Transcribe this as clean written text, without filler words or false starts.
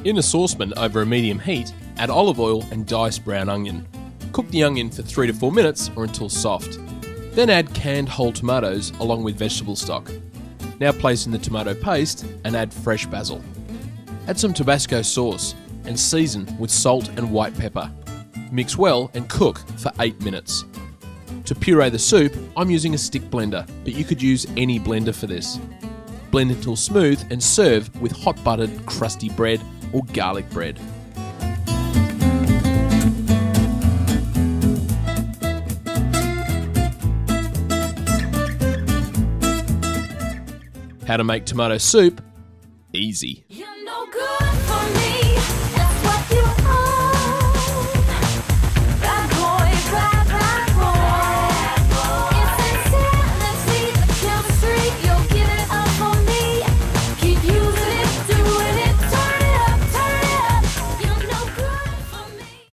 In a saucepan over a medium heat, add olive oil and diced brown onion. Cook the onion for 3 to 4 minutes or until soft. Then add canned whole tomatoes along with vegetable stock. Now place in the tomato paste and add fresh basil. Add some Tabasco sauce and season with salt and white pepper. Mix well and cook for 8 minutes. To puree the soup, I'm using a stick blender, but you could use any blender for this. Blend until smooth and serve with hot buttered crusty bread or garlic bread. How to make tomato soup? Easy.